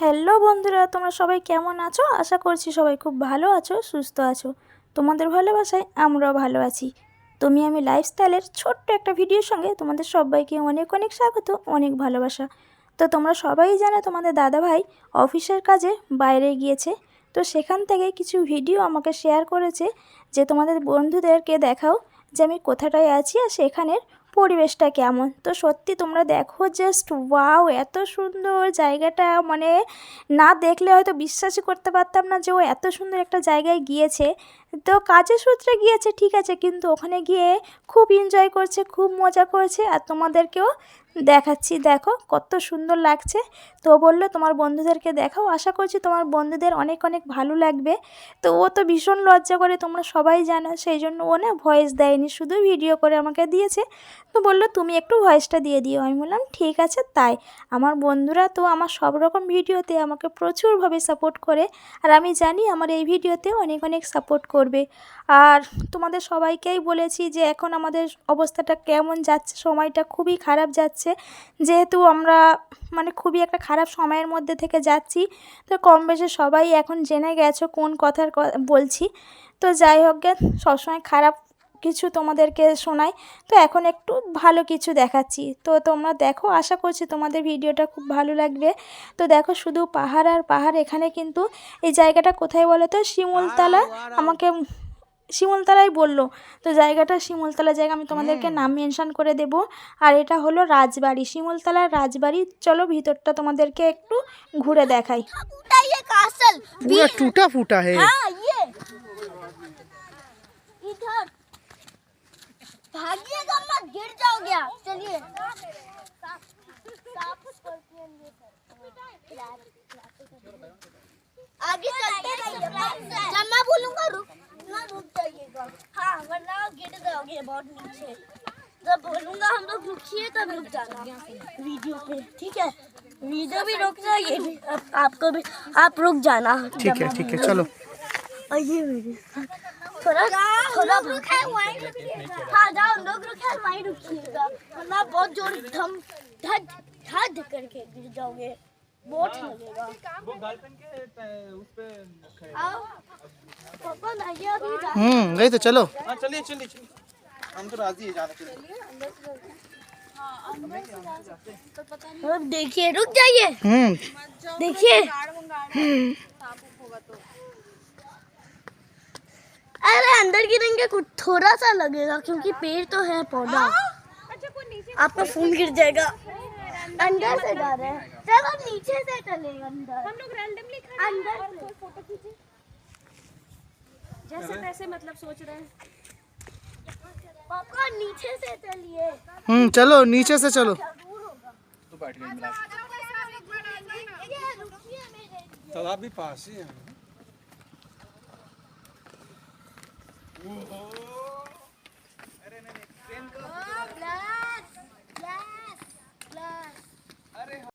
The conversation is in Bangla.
হ্যালো বন্ধুরা, তোমরা সবাই কেমন আছো? আশা করছি সবাই খুব ভালো আছো, সুস্থ আছো। তোমাদের ভালোবাসায় আমরাও ভালো আছি। আমি লাইফস্টাইলের ছোট্ট একটা ভিডিওর সঙ্গে তোমাদের সবাইকে অনেক অনেক স্বাগত, অনেক ভালোবাসা। তো তোমরা সবাই জানো তোমাদের দাদাভাই অফিসের কাজে বাইরে গিয়েছে। তো সেখান থেকে কিছু ভিডিও আমাকে শেয়ার করেছে যে তোমাদের বন্ধুদেরকে দেখাও যে আমি কোথাটায় আছি আর সেখানের পরিবেশটা কেমন। তো সত্যি তোমরা দেখো, জাস্ট ওয়াও, এত সুন্দর জায়গাটা, মানে না দেখলে হয়তো বিশ্বাসই করতে পারতাম না যে ও এত সুন্দর একটা জায়গায় গিয়েছে। তো কাজের সূত্রে গিয়েছে ঠিক আছে, কিন্তু ওখানে গিয়ে খুব এনজয় করছে, খুব মজা করছে। আর তোমাদেরকেও দেখাচ্ছি, দেখো কত সুন্দর লাগছে। তো বললো তোমার বন্ধুদেরকে দেখাও, আশা করছি তোমার বন্ধুদের অনেক অনেক ভালো লাগবে। তো ও তো ভীষণ লজ্জা করে, তোমরা সবাই জানো, সেই জন্য ও না ভয়েস দেয়নি, শুধু ভিডিও করে আমাকে দিয়েছে। তো বললো তুমি একটু ভয়েসটা দিয়ে দিও। আমি বললাম ঠিক আছে। তাই আমার বন্ধুরা তো আমার সব রকম ভিডিওতে আমাকে প্রচুরভাবে সাপোর্ট করে, আর আমি জানি আমার এই ভিডিওতে অনেক অনেক সাপোর্ট করবে। আর তোমাদের সবাইকেই বলেছি যে এখন আমাদের অবস্থাটা কেমন যাচ্ছে, সময়টা খুবই খারাপ যাচ্ছে, যেহেতু আমরা খুবই একটা খারাপ সময়ের মধ্যে থেকে যাচ্ছি। তো কম বেশি সবাই এখন জেনে গেছো কোন কথার বলছি। তো যাই হোক গে, সবসময় খারাপ কিছু তোমাদেরকে শোনাই, তো এখন একটু ভালো কিছু দেখাচ্ছি। তো তোমরা দেখো, আশা করছি তোমাদের ভিডিওটা খুব ভালো লাগবে। তো দেখো শুধু পাহাড় আর পাহাড়। এখানে কিন্তু এই জায়গাটা কোথায় বলো তো? শিমুলতলা। আমাকে শিমুলতলাই বললো। তো জায়গাটা শিমুলতলা জায়গা, আমি তোমাদেরকে নাম মেনশন করে দেব। আর এটা হলো রাজবাড়ি, শিমুলতলার রাজবাড়ি। চলো ভিতরটা তোমাদেরকে একটু ঘুরে দেখাই। पूरा टूटा फूटा है। हाँ, ये इधर भागिएगा मत, गिर जाओगे आप। चलिए आगे चलते रहिए। जब मैं बोलूंगा रुक ना, रुक जाइएगा। हाँ, वरना गिर जाओगे बहुत नीचे। जब बोलूंगा हम लोग रुकिए तब रुक जाना वीडियो पे, ठीक है? वीडियो भी रुक जाइए, आपको भी, आप रुक जाना। ठीक है चलो। और ये वीडियो थोड़ा थोड़ा रुके वहीं। हाँ जाओ, लोग रुके वहीं रुकिएगा, वरना बहुत जोर धम धड़ धड़ करके गिर जाओगे, बहुत लगेगा। वो गर्लफ्रेंड के उस पे आओ पापा ना, ये अभी गई तो चलो। हाँ चलिए चलिए चलिए, हम तो राजी है जाने के लिए। अब देखिए, रुक जाइए, देखिए। अरे अंदर गिरेंगे कुछ थोड़ा सा लगेगा, क्योंकि पेड़ तो है, पौधा। आपका फोन गिर जाएगा। अंदर से जा रहे हैं, चलो नीचे से चले अंदर। हम लोग रैंडमली अंदर से फोटो खींचे, जैसे तैसे मतलब सोच रहे हैं। पापा नीचे से चलिए। चलो नीचे से चलो। तो बैठ गई मिला, तालाब भी पास ही है।